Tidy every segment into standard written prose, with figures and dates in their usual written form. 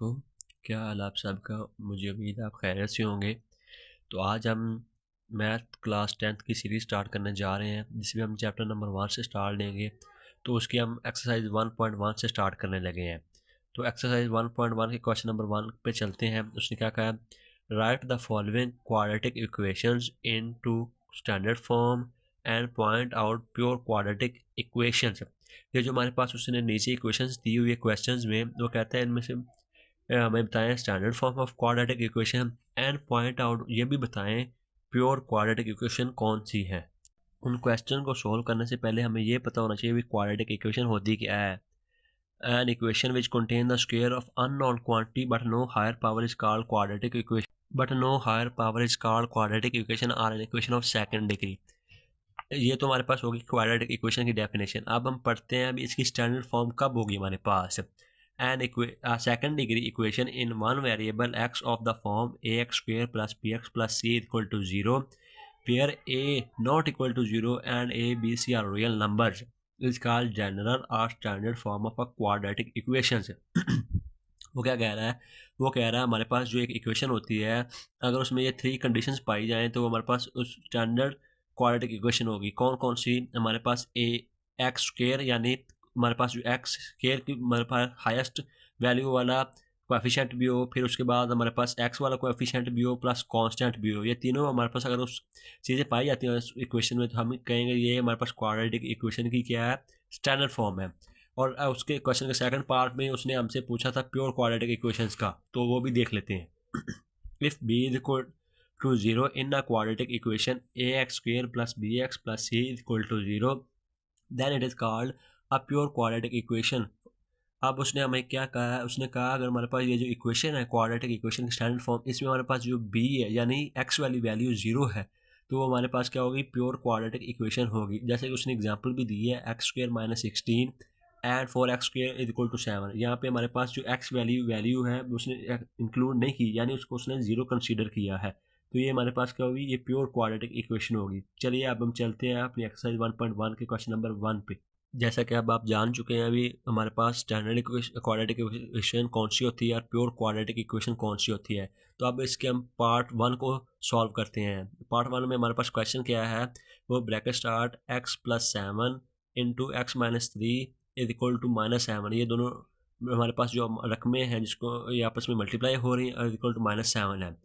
वालेकुम। क्या हाल आप सबका? मुझे उम्मीद है आप खैरियत से होंगे। तो आज हम मैथ क्लास 10th की सीरीज़ स्टार्ट करने जा रहे हैं, जिसमें हम चैप्टर नंबर 1 से स्टार्ट लेंगे। तो उसकी हम एक्सरसाइज 1.1 से स्टार्ट करने लगे हैं। तो एक्सरसाइज 1.1 के क्वेश्चन नंबर 1 पे चलते हैं। उसने क्या कहा है, right the following quadratic equations into standard form and point out pure quadratic equations. ये जो हमारे पास उसने नीचे इक्वेशंस दी हुई है क्वेश्चंस में, वो कहता है इनमें से हमें बताएं standard form of quadratic equation and point out, ये भी बताएं प्योर क्वाड्रेटिक इक्वेशन कौन सी है। उन क्वेश्चन को सोल्व करने से पहले हमें ये पता होना चाहिए कि क्वाड्रेटिक इक्वेशन होती क्या है। An equation which contain the square of unknown quantity but no higher power is called quadratic equation. But no higher power is called quadratic equation are an equation of second degree. ये तो हमारे पास होगी quadratic equation की definition. अब हम पढ़ते हैं अभी इसकी स्टैंडर्ड फॉर्म कब होगी हमारे पास। An second degree equation in one variable x of the form a x square plus b x plus c equal to zero, where a not equal to 0 and a, b, c are real numbers is called general or standard form of a quadratic equations। वो क्या कह रहा है, वो कह रहा है हमारे पास जो एक इक्वेशन होती है, अगर उसमें ये 3 कंडीशंस पाई जाएं तो हमारे पास उस स्टैंडर्ड क्वाड्रेटिक इक्वेशन होगी। कौन कौन सी? हमारे पास ए एक्स स्क्वेयर, यानी हमारे पास जो एक्स स्क्वेयर की हमारे पास हाईएस्ट वैल्यू वाला कोएफिशिएंट भी हो, फिर उसके बाद हमारे पास एक्स वाला कोएफिशिएंट भी हो, प्लस कांस्टेंट भी हो। ये तीनों हमारे पास अगर उस चीज़ें पाई जाती हैं उस इक्वेशन में, तो हम कहेंगे ये हमारे पास क्वाड्रेटिक इक्वेशन की क्या है, स्टैंडर्ड फॉर्म है। और उसके क्वेश्चन के सेकंड पार्ट में उसने हमसे पूछा था प्योर क्वाड्रेटिक इक्वेशंस का, तो वो भी देख लेते हैं। If b is equal to zero in the quadratic equation a x square plus b x plus c is equal to zero, then it is called a pure quadratic equation. अब उसने हमें क्या कहा है, उसने कहा अगर हमारे पास ये जो इक्वेशन है क्वाड्रेटिक इक्वेशन की स्टैंडर्ड फॉर्म, इसमें हमारे पास जो बी है यानी एक्स वाली वैल्यू जीरो है, तो वो हमारे पास क्या होगी, प्योर क्वाड्रेटिक इक्वेशन होगी। जैसे कि उसने एग्जांपल भी दी है, x square minus 16 and 4x square is equal to 7। यहाँ पे हमारे पास जो एक्स वैल्यू है उसने इंक्लूड नहीं की, यानी उसको उसने जीरो कंसीडर किया है, तो ये हमारे पास क्या होगी, ये प्योर क्वाड्रेटिक इक्वेशन होगी। चलिए अब हम चलते हैं अपनी एक्सरसाइज 1.1 के क्वेश्चन नंबर 1 पे। जैसा कि अब आप जान चुके हैं अभी हमारे पास स्टैंडर्ड क्वाड्रेटिक इक्वेशन कौन सी होती है और प्योर क्वाड्रेटिक इक्वेशन कौन सी होती है। तो अब इसके हम पार्ट 1 को सॉल्व करते हैं। पार्ट 1 में हमारे पास क्वेश्चन क्या है, वो bracket start x plus 7 into x minus 3 is equal to minus 7। ये दोनों हमारे पास जो रकमें हैं जिसको ये आपस में मल्टीप्लाई हो रही हैं, इज इक्वल टू माइनस 7 है।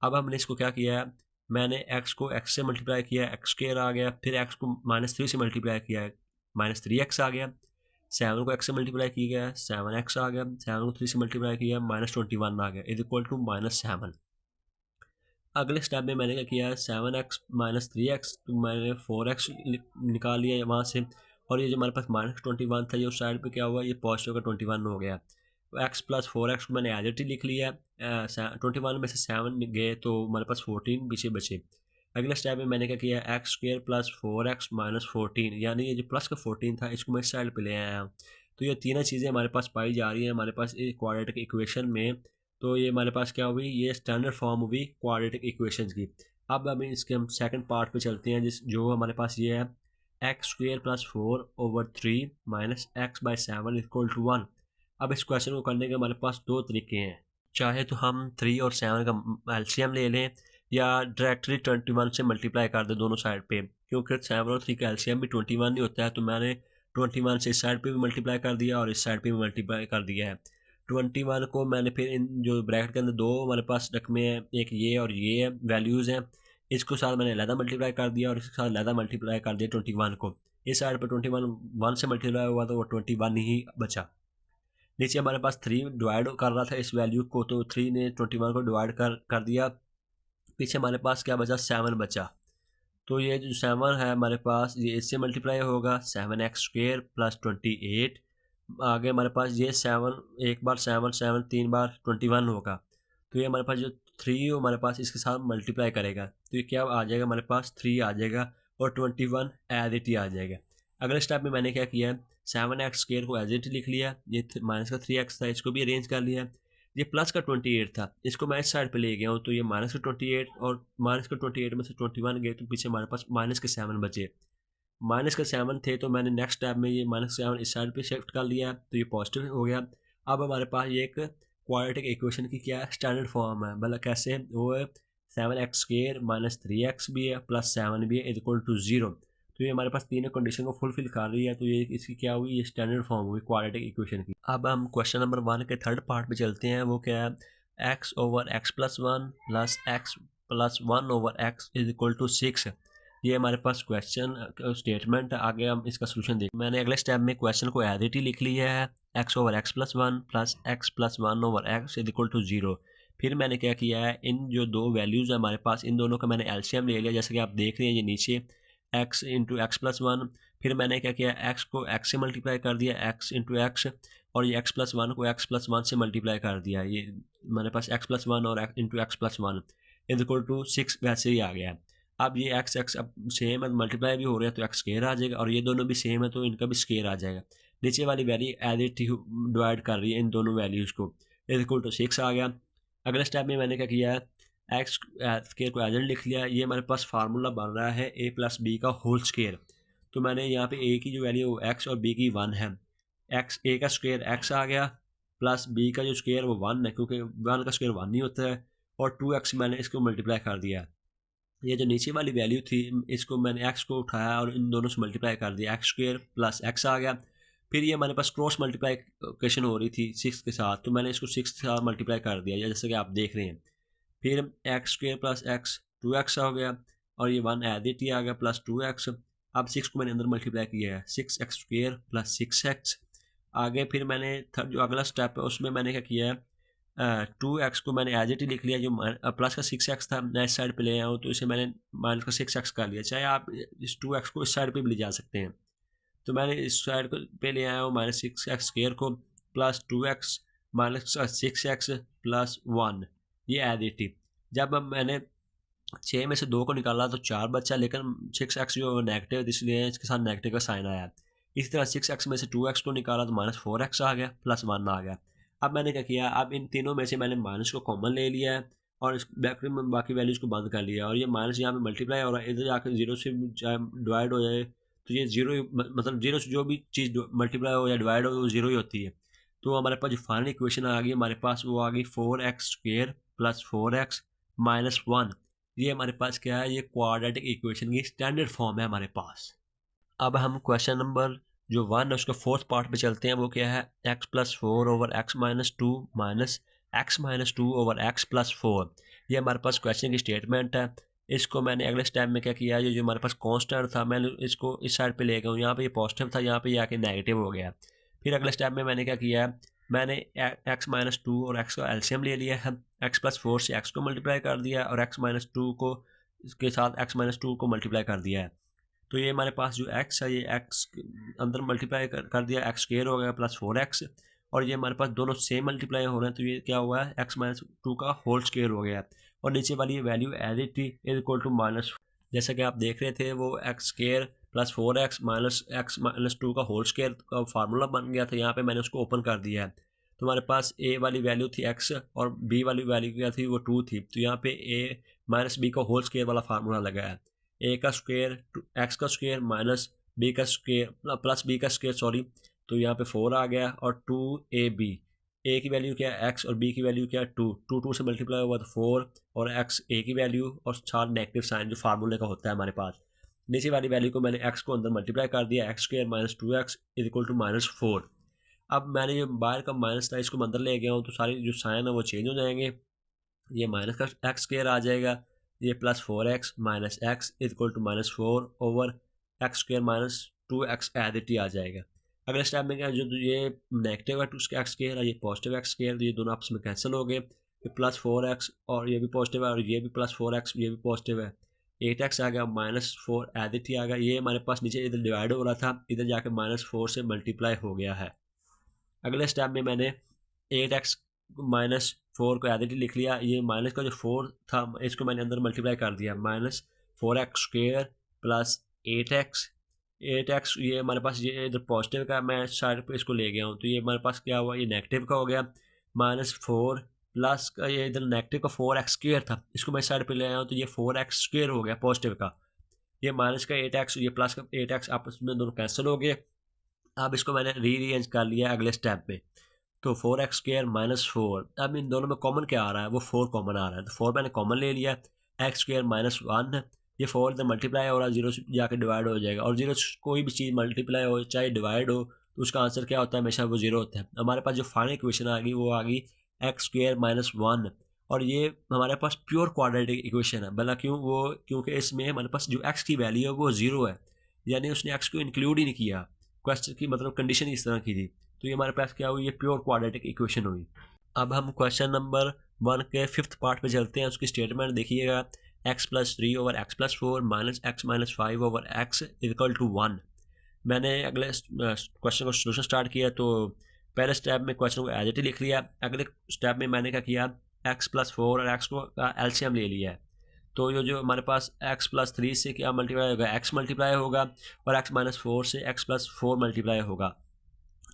अब हमने इसको क्या किया है, मैंने एक्स को एक्स से मल्टीप्लाई किया, एक्स स्क्वायर आ गया, फिर एक्स को माइनस 3 से मल्टीप्लाई किया है, माइनस 3x आ गया। 7 को x से मल्टीप्लाई किया गया, 7x आ गया। 7 को 3 से मल्टीप्लाई किया, माइनस 21 आ गया, इज इक्वल टू माइनस 7। अगले स्टेप में मैंने क्या किया है, 7x माइनस 3x, तो मैंने 4x निकाल लिया वहाँ से, और ये जो हमारे पास माइनस 21 था ये उस साइड पे क्या हुआ, ये पॉजिटिव का 21 हो गया। तो x प्लस 4x को मैंने एज इट ही लिख लिया। 21 में से 7 गए तो हमारे पास 14 पीछे बचे। अगले स्टेप में मैंने क्या किया, x square plus 4x minus 14, यानी ये जो प्लस का 14 था इसको मैं इस साइड पे ले आया हूँ। तो ये तीनों चीज़ें हमारे पास पाई जा रही हैं हमारे पास एक क्वाड्रेटिक इक्वेशन में। तो ये हमारे पास क्या हुई, ये स्टैंडर्ड फॉर्म हुई क्वाड्रेटिक इक्वेशन की। अब अभी इसके हम सेकंड पार्ट पे चलते हैं, जिस जो हमारे पास ये है, x square plus 4/3 minus x by 7 equal to 1। अब इस क्वेश्चन को करने के हमारे पास दो तरीके हैं, चाहे तो हम 3 और 7 का एलसीएम ले लें, या डायरेक्टली 21 से मल्टीप्लाई कर दे दोनों साइड पे, क्योंकि 7 और 3 का एलसीएम भी 21 ही होता है। तो मैंने 21 से इस साइड पे भी मल्टीप्लाई कर दिया और इस साइड पे भी मल्टीप्लाई कर दिया है। 21 को मैंने फिर इन जो ब्रैकेट के अंदर दो हमारे पास रकमें हैं, एक ये और ये है वैल्यूज़ हैं, इसको साथ मैंने अलहदा मल्टीप्लाई कर दिया और इसके साथ अलहदा मल्टीप्लाई कर दिया 21 को। इस साइड पर 21 1 से मल्टीप्लाई हुआ तो वो 21 ही बचा। नीचे हमारे पास 3 डिवाइड कर रहा था इस वैल्यू को, तो 3 ने 21 को डिवाइड कर दिया। पीछे हमारे पास क्या बचा, 7 बचा। तो ये जो 7 है हमारे पास, ये इससे मल्टीप्लाई होगा 7x स्क्वेयर प्लस 28। आगे हमारे पास ये 7 एक बार 7 7 3 बार 21 होगा। तो ये हमारे पास जो 3 हमारे पास इसके साथ मल्टीप्लाई करेगा, तो ये क्या आ जाएगा, हमारे पास 3 आ जाएगा और 21 एज इट ही आ जाएगा। अगले स्टेप में मैंने क्या किया, 7x स्क्वेयर को एज इट लिख लिया, ये माइनस का 3x था इसको भी अरेंज कर लिया। ये प्लस का 28 था, इसको मैं इस साइड पे ले गया हूँ, तो ये माइनस का 28 और माइनस का 28 में से 21 गए तो पीछे हमारे पास माइनस के 7 बचे। माइनस का 7 थे तो मैंने नेक्स्ट स्टेप में ये माइनस 7 इस साइड पे शिफ्ट कर लिया, तो ये पॉजिटिव हो गया। अब हमारे पास ये एक क्वाड्रेटिक इक्वेशन की क्या है, स्टैंडर्ड फॉर्म है। मतलब कैसे वो है 7x² माइनस 3x भी है प्लस 7 भी है इक्वल टू 0। तो ये हमारे पास तीनों कंडीशन को फुलफिल कर रही है, तो ये इसकी क्या हुई, ये स्टैंडर्ड फॉर्म हुई क्वाड्रेटिक इक्वेशन की। अब हम क्वेश्चन नंबर 1 के थर्ड पार्ट पे चलते हैं। वो क्या है, x/x+1 plus x+1/x is equal to 6। ये हमारे पास क्वेश्चन स्टेटमेंट है। आगे हम इसका सोल्यूशन देखें। मैंने अगले स्टेप में क्वेश्चन को एज इट ही लिख लिया है, x/x+1 plus x+1/x is equal to 0। फिर मैंने क्या किया है, इन जो दो वैल्यूज़ है हमारे पास, इन दोनों का मैंने एलसीएम ले लिया। जैसे कि आप देख रहे हैं ये नीचे x इंटू x+1, फिर मैंने क्या किया, x को x से मल्टीप्लाई कर दिया, x इंटू एक्स, और ये x+1 को x+1 से मल्टीप्लाई कर दिया। ये हमारे पास x+1 और into x+1 is equal to 6 वैसे ही आ गया। अब ये x अब सेम है, मल्टीप्लाई भी हो रहा है तो x स्क्वायर आ जाएगा, और ये दोनों भी सेम है तो इनका भी स्क्वायर आ जाएगा। नीचे वाली वैल्यू एज इट डिवाइड कर रही है इन दोनों वैल्यूज़ को, इज इक्वल टू 6 आ गया। अगले स्टेप में मैंने क्या किया है, एक्स स्क्वायर को एजेंट लिख लिया। ये हमारे पास फार्मूला बन रहा है a प्लस बी का होल स्क्वायर। तो मैंने यहाँ पे a की जो वैल्यू है वो x और b की 1 है। a का स्क्वायर x आ गया, प्लस b का जो स्क्वायर वो 1 है, क्योंकि 1 का स्क्वायर 1 नहीं होता है, और 2x मैंने इसको मल्टीप्लाई कर दिया। ये जो नीचे वाली वैल्यू थी, इसको मैंने x को उठाया और इन दोनों से मल्टीप्लाई कर दिया, x स्क्वायर प्लस x आ गया। फिर ये हमारे पास क्रॉस मल्टीप्लिकेशन हो रही थी 6 के साथ, तो मैंने इसको 6 के साथ मल्टीप्लाई कर दिया, जैसे कि आप देख रहे हैं। फिर x square plus x 2x हो गया, और ये 1 एज इट ही आ गया प्लस 2x। अब 6 को मैंने अंदर मल्टीप्लाई किया है, 6x² प्लस 6x। आगे फिर मैंने जो अगला स्टेप है उसमें मैंने क्या किया है, 2x को मैंने एज इट ही लिख लिया। जो प्लस का 6x था मैं इस साइड पे ले आया हूँ, तो इसे मैंने माइनस का 6x कर लिया। चाहे आप इस 2x को इस साइड पे भी ले जा सकते हैं, तो मैंने इस साइड पे ले आया हूँ माइनस 6x² को, plus 2x minus 6x plus 1, ये एज इट ही। जब अब मैंने 6 में से 2 को निकाला तो 4 बचा, लेकिन 6x जो नेगेटिव, इसलिए इसके साथ नेगेटिव का साइन आया। इसी तरह 6x में से 2x को निकाला तो माइनस 4x आ गया, प्लस 1 आ गया। अब मैंने क्या किया, अब इन तीनों में से मैंने माइनस को कॉमन ले लिया है, और इस ब्रैकेट में बाकी वैल्यूज़ को बंद कर लिया, और ये माइनस यहाँ पे मल्टीप्लाई हो रहा है, इधर जाकर 0 से डिवाइड हो जाए तो ये 0, मतलब 0 से जो भी चीज़ मल्टीप्लाई हो या डिवाइड हो वो 0 ही होती है। तो हमारे पास जो फाइनल इक्वेशन आ गई हमारे पास, वो आ गई 4x² प्लस 4x माइनस 1। ये हमारे पास क्या है, ये क्वाड्रेटिक इक्वेशन की स्टैंडर्ड फॉर्म है हमारे पास। अब हम क्वेश्चन नंबर जो 1 है उसके फोर्थ पार्ट पे चलते हैं। वो क्या है, x+4/x minus 2 minus x-2/x plus 4। ये हमारे पास क्वेश्चन की स्टेटमेंट है। इसको मैंने अगले स्टेप में क्या किया, जो हमारे पास कांस्टेंट था मैंने इसको इस साइड पे ले गया हूँ। यहाँ पे ये पॉजिटिव था, यहाँ पे ये आके नेगेटिव हो गया। फिर अगले स्टेप में मैंने क्या किया, मैंने x-2 और x का एलसीएम ले लिया है। x+4 से x को मल्टीप्लाई कर दिया, और x-2 को इसके साथ x-2 को मल्टीप्लाई कर दिया है। तो ये हमारे पास जो x है, ये x अंदर मल्टीप्लाई कर दिया, x² हो गया प्लस 4x, और ये हमारे पास दोनों सेम मल्टीप्लाई हो रहे हैं, तो ये क्या हुआ है, x-2 का होल स्क्वायर हो गया। और नीचे वाली ये value as it is equal to minus, जैसा कि आप देख रहे थे, वो x² plus 4x minus x-2 का होल स्क्वायर का फार्मूला बन गया था। यहाँ पे मैंने उसको ओपन कर दिया है, तो हमारे पास a वाली वैल्यू थी x, और b वाली वैल्यू क्या थी, वो 2 थी। तो यहाँ पे a माइनस b का होल स्क्वायर वाला फार्मूला लगा है, a का स्क्वायर x का स्क्वायर माइनस b का स्क्वायर प्लस b का स्क्वायर, सॉरी। तो यहाँ पे 4 आ गया, और 2ab, a की वैल्यू क्या है x, और b की वैल्यू क्या है 2 से मल्टीप्लाई हुआ तो 4, और x a की वैल्यू और साथ नेगेटिव साइन जो फार्मूले का होता है हमारे पास। नीचे वाली वैल्यू को मैंने x को अंदर मल्टीप्लाई कर दिया, x² minus 2x is equal to minus 4। अब मैंने जो बाहर का माइनस था इसको अंदर ले गया हूँ, तो सारी जो साइन है वो चेंज हो जाएंगे। ये माइनस का x² आ जाएगा, ये plus 4x minus x is equal to minus 4 over x² minus 2x as it ही आ जाएगा। अगले स्टेप में क्या, जो ये नेगेटिव है टू उसका x² है, ये पॉजिटिव x², तो ये दोनों आपस में कैंसिल हो गए। ये प्लस 4x और ये भी पॉजिटिव है, और ये भी प्लस 4x, ये भी पॉजिटिव है, 8x आ गया, माइनस 4 एज इट ही आ गया। ये हमारे पास नीचे इधर डिवाइड हो रहा था, इधर जाके माइनस 4 से मल्टीप्लाई हो गया है। अगले स्टेप में मैंने 8x माइनस 4 को एज इट लिख लिया। ये माइनस का जो 4 था इसको मैंने अंदर मल्टीप्लाई कर दिया, माइनस 4x² प्लस 8x। ये हमारे पास ये इधर पॉजिटिव का मैं साइड पे इसको ले गया हूँ, तो ये हमारे पास क्या हुआ, ये नेगेटिव का हो गया, माइनस 4 प्लस का ये इधर नेगेटिव का 4x² था, इसको मैं साइड पे ले आया हूँ, तो ये 4x² हो गया पॉजिटिव का। ये माइनस का 8x, ये प्लस का 8x आपस में दोनों कैंसिल हो गए। अब इसको मैंने रीअरेंज कर लिया अगले स्टेप में। तो 4x स्क्वायर माइनस 4, अब इन दोनों में कॉमन क्या आ रहा है, वो 4 कॉमन आ रहा है, तो 4 मैंने कॉमन ले लिया। एक्स स्क्वायर माइनस 1 है, ये 4 इधर मल्टीप्लाई हो रहा है, 0 से जाके डिवाइड हो जाएगा, और 0 कोई भी चीज़ मल्टीप्लाई हो चाहे डिवाइड हो तो उसका आंसर क्या होता है, हमेशा वो 0 होता है। हमारे पास जो फाइनल इक्वेशन आ गई वो आ गई एक्स स्क्वायर माइनस 1, और ये हमारे पास प्योर क्वाड्रेटिक इक्वेशन है। भला क्यों, वो क्योंकि इसमें हमारे पास जो एक्स की वैल्यू है वो 0 है, यानी उसने एक्स को इंक्लूड ही नहीं किया, क्वेश्चन की मतलब कंडीशन इस तरह की थी, तो ये हमारे पास क्या हुई, ये प्योर क्वाड्रेटिक इक्वेशन हुई। अब हम क्वेश्चन नंबर 1 के 5th पार्ट पे चलते हैं। उसकी स्टेटमेंट देखिएगा, x plus 3 over x plus 4 minus x minus 5 over x equal to 1। मैंने अगले क्वेश्चन को सोल्यूशन स्टार्ट किया, तो पहले स्टेप में क्वेश्चन को एज इट लिख लिया। अगले स्टेप में मैंने क्या किया, एक्स प्लस 4 और एक्स को एलसीएम ले लिया है, तो ये जो हमारे पास एक्स प्लस 3 से क्या मल्टीप्लाई होगा, एक्स मल्टीप्लाई होगा, और एक्स माइनस 4 से एक्स प्लस 4 मल्टीप्लाई होगा।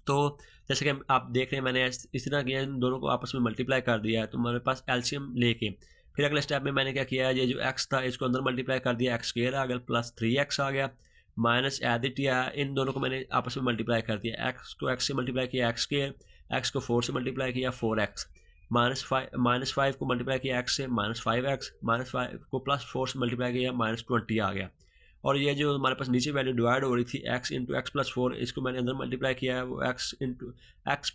तो जैसे कि आप देख रहे हैं, मैंने इस तरह किया, इन दोनों को आपस में मल्टीप्लाई कर दिया है, तो हमारे पास एलसीएम लेके फिर अगले स्टेप में मैंने क्या किया, ये जो एक्स था इसको अंदर मल्टीप्लाई कर दिया, एक्स स्क्वायर आ गया प्लस 3x आ गया, माइनस एडिट या इन दोनों को मैंने आपस में मल्टीप्लाई कर दिया, एक्स को एक्स से मल्टीप्लाई किया एक्स स्क्वायर, एक्स को 4 से मल्टीप्लाई किया 4x, माइनस फाइव को मल्टीप्लाई किया एक्स से माइनस 5x, माइनस 5 को प्लस 4 से मल्टीप्लाई किया माइनस 20 आ गया। और ये जो हमारे पास नीचे वैल्यू डिवाइड हो रही थी एक्स इंटू एक्स प्लस 4, इसको मैंने अंदर मल्टीप्लाई किया है, वो एक्स इंटू एक्स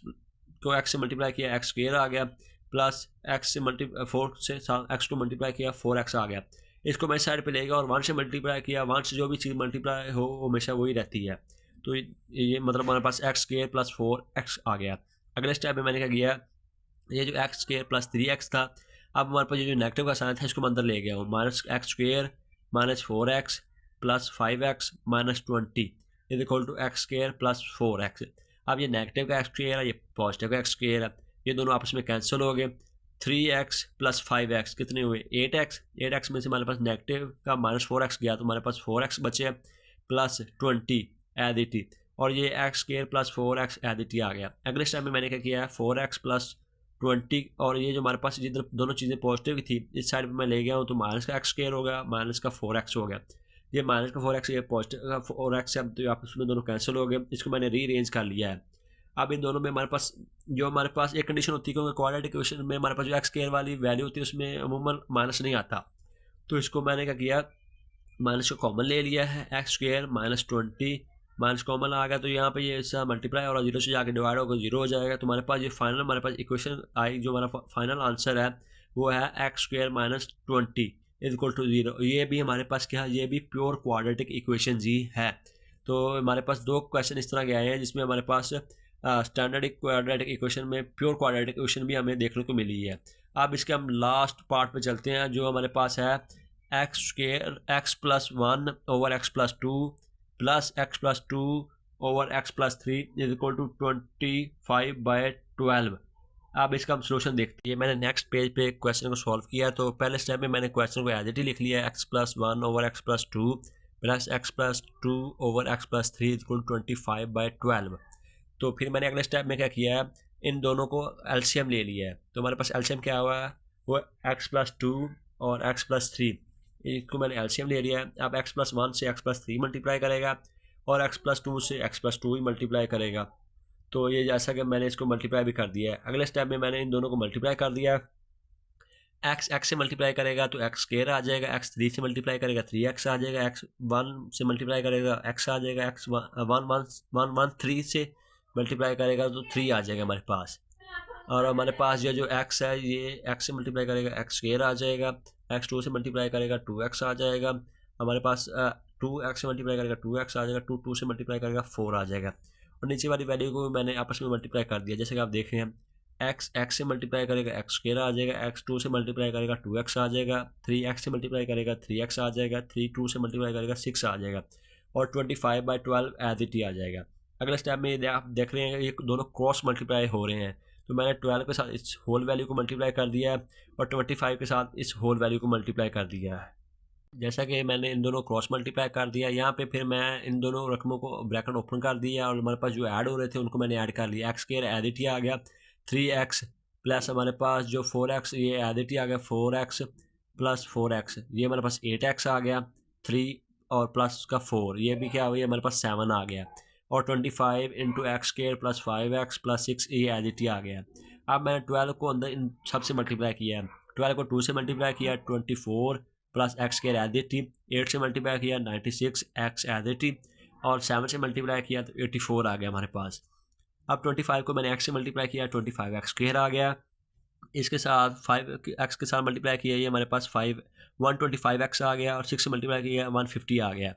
को एक्स से मल्टीप्लाई किया एक्स स्क्वायर आ गया, प्लस एक्स से 4 से एक्स को मल्टीप्लाई किया 4x आ गया। इसको मैं साइड पे लेगा और 1 से मल्टीप्लाई किया, 1 से जो भी चीज़ मल्टीप्लाई हो वो हमेशा वही रहती है, तो ये मतलब हमारे पास एक्स स्क्वायर प्लस 4x आ गया। अगले स्टेप में मैंने क्या किया, ये जो एक्स स्क्वायर प्लस 3x था, अब हमारे पास ये जो नेगेटिव का साइन था इसको मैं अंदर ले गया हूँ, minus x square minus 4x plus 5x minus 20 is equal to x square plus 4x। अब ये नेगेटिव का एक्स स्क्वायर है, ये पॉजिटिव का एक्स स्क्वायर है, ये दोनों आपस में कैंसिल हो गए। 3x प्लस 5x कितने हुए, 8x, 8x में से हमारे पास नेगेटिव का माइनस 4x गया, तो हमारे पास 4x बचे प्लस 20 एडिटी, और ये एक्स स्क्वायर प्लस 4x एडिटी आ गया। अगले स्टेप में मैंने क्या किया है, 4x प्लस 20, और ये जो हमारे पास जिधर दोनों चीज़ें पॉजिटिव थी इस साइड पे मैं ले गया हूँ, तो माइनस का एक्स स्क्वायर हो गया, माइनस का 4x हो गया, ये माइनस का 4x, ये पॉजिटिव का 4x है, तो आपस में दोनों कैंसिल हो गए, इसको मैंने रीअरेंज कर लिया है। अब इन दोनों में हमारे पास जो हमारे पास एक कंडीशन होती है, क्योंकि क्वाड्रेटिक इक्वेशन में हमारे पास जो एक्स स्क्वायर वाली वैल्यू होती है उसमें अमूमन माइनस नहीं आता, तो इसको मैंने क्या किया, माइनस को कॉमन ले लिया है, x square minus 20 minus common आ गया, तो यहाँ पे ये इसका मल्टीप्लाई और 0 से जाके डिवाइड होकर 0 हो जाएगा, तो हमारे पास ये फाइनल हमारे पास इक्वेशन आई, जो हमारा फाइनल आंसर है वो है x square minus 20 is equal to 0। ये भी हमारे पास क्या है, ये भी प्योर क्वाड्रेटिक इक्वेशन ही है। तो हमारे पास दो क्वेश्चन इस तरह के आए हैं जिसमें हमारे पास स्टैंडर्ड क्वाड्रेटिक इक्वेशन में प्योर क्वाड्रेटिक इक्वेशन भी हमें देखने को मिली है। अब इसके हम लास्ट पार्ट पे चलते हैं, जो हमारे पास है x square x plus 1 over x plus 2 plus x plus 2 over x plus 3 is equal to 25/12। अब इसका हम सोल्यूशन देखते हैं। मैंने नेक्स्ट पेज पे क्वेश्चन को सॉल्व किया, तो पहले स्टेप में मैंने क्वेश्चन को एज इट ही लिख लिया, x plus 1 over x plus 2 plus x plus 2 over x plus 3 is equal to 25/12। तो फिर मैंने अगले स्टेप में क्या किया है, इन दोनों को एलसीएम ले लिया है, तो हमारे पास एलसीएम क्या हुआ है, वो एक्स प्लस 2 और एक्स प्लस 3, इसको मैंने एलसीएम ले लिया है। अब एक्स प्लस 1 से एक्स प्लस 3 मल्टीप्लाई करेगा, और एक्स प्लस 2 से एक्स प्लस 2 ही मल्टीप्लाई करेगा, तो ये जैसा कि मैंने इसको मल्टीप्लाई भी कर दिया है। अगले स्टेप में मैंने इन दोनों को मल्टीप्लाई कर दिया, एक्स एक्स से मल्टीप्लाई करेगा तो एक्स स्क्वायर आ जाएगा, एक्स 3 से मल्टीप्लाई करेगा 3x आ जाएगा, एक्स 1 से मल्टीप्लाई करेगा x आ जाएगा, एक्स 1 से मल्टीप्लाई करेगा तो 3 आ जाएगा हमारे पास। और हमारे पास ये जो x है, ये x से मल्टीप्लाई करेगा एक्स स्क्वायर आ जाएगा, एक्स 2 से मल्टीप्लाई करेगा 2x आ जाएगा, हमारे पास 2x से मल्टीप्लाई करेगा 2x आ जाएगा, 2 से मल्टीप्लाई करेगा 4 आ जाएगा, और नीचे वाली वैल्यू को मैंने आपस में मल्टीप्लाई कर दिया। जैसे कि आप देख रहे हैं, एक्स एक्स से मल्टीप्लाई करेगा एक्स स्क्वायर आ जाएगा, एक्स 2 से मल्टीप्लाई करेगा 2x आ जाएगा, 3x से मल्टीप्लाई करेगा 3x आ जाएगा, 2 से मल्टीप्लाई करेगा 6 आ जाएगा, और 25/12 एज इट ही आ जाएगा। अगले स्टेप में आप देख रहे हैं ये दोनों क्रॉस मल्टीप्लाई हो रहे हैं, तो मैंने 12 के साथ इस होल वैल्यू को मल्टीप्लाई कर दिया है, और 25 के साथ इस होल वैल्यू को मल्टीप्लाई कर दिया है। जैसा कि मैंने इन दोनों क्रॉस मल्टीप्लाई कर दिया, यहाँ पे फिर मैं इन दोनों रकमों को ब्रैकेट ओपन कर दिया, और हमारे पास जो ऐड हो रहे थे उनको मैंने ऐड कर लिया, एक्स स्क्वायर एज इट ही आ गया, 3x प्लस हमारे पास जो 4x, ये एज इट ही आ गया, 4x प्लस 4x, ये हमारे पास 8x आ गया, 3 और प्लस का 4, ये भी क्या हुआ, हमारे पास 7 आ गया, और 25 into x square plus 5x plus 6 ये एज इट ही आ गया। अब मैंने 12 को अंदर इन सब से मल्टीप्लाई किया है, 12 को 2 से मल्टीप्लाई किया 24 plus x square as it ही, 8 से मल्टीप्लाई किया 96 एक्स एज इट ही, और 7 से मल्टीप्लाई किया तो 84 आ गया हमारे पास। अब 25 को मैंने x से मल्टीप्लाई किया 25 एक्स स्क्वायर आ गया, इसके साथ 5 एक्स के साथ मल्टीप्लाई किया ये हमारे पास 125x आ गया, और 6 से मल्टीप्लाई किया 150 आ गया।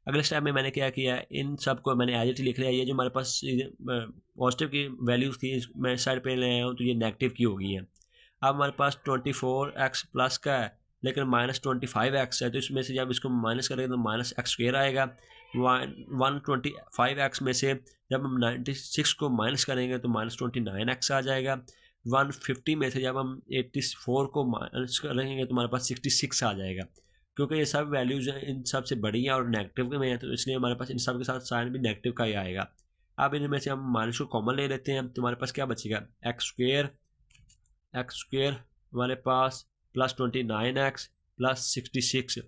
अगले स्टेप में मैंने क्या किया, इन सब को मैंने एज इट लिख लिया। ये जो हमारे पास पॉजिटिव की वैल्यूज़ थी मैं साइड पे ले आया हूँ तो ये नेगेटिव की हो गई है। अब हमारे पास 24x प्लस का है लेकिन -25x है, तो इसमें से जब इसको माइनस करेंगे तो -x स्क्वायर आएगा। 125x में से जब हम 96 को माइनस करेंगे तो -29x आ जाएगा। 150 में से जब हम 84 को माइनस करेंगे तो हमारे पास 66 आ जाएगा। क्योंकि ये सब वैल्यूज़ इन सब से बड़ी हैं और नेगेटिव में है, तो इसलिए हमारे पास इन सब के साथ साइन भी नेगेटिव का ही आएगा। अब इनमें से हम माइनस को कॉमन ले लेते हैं तो हमारे पास क्या बचेगा, एक्स स्क्वायर हमारे पास प्लस 29x प्लस 66।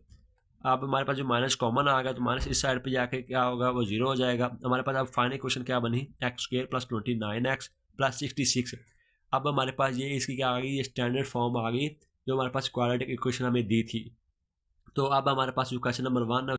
अब हमारे पास जो माइनस कॉमन आ गया तो माइनस इस साइड पे जाके क्या होगा, वो जीरो हो जाएगा। हमारे पास अब फाइनल क्वेश्चन क्या बनी, x square plus 29x plus 66। अब हमारे पास ये इसकी क्या आ गई, ये स्टैंडर्ड फॉर्म आ गई जो हमारे पास क्वाड्रेटिक इक्वेशन हमें दी थी। तो अब हमारे पास जो क्वेश्चन नंबर 1 है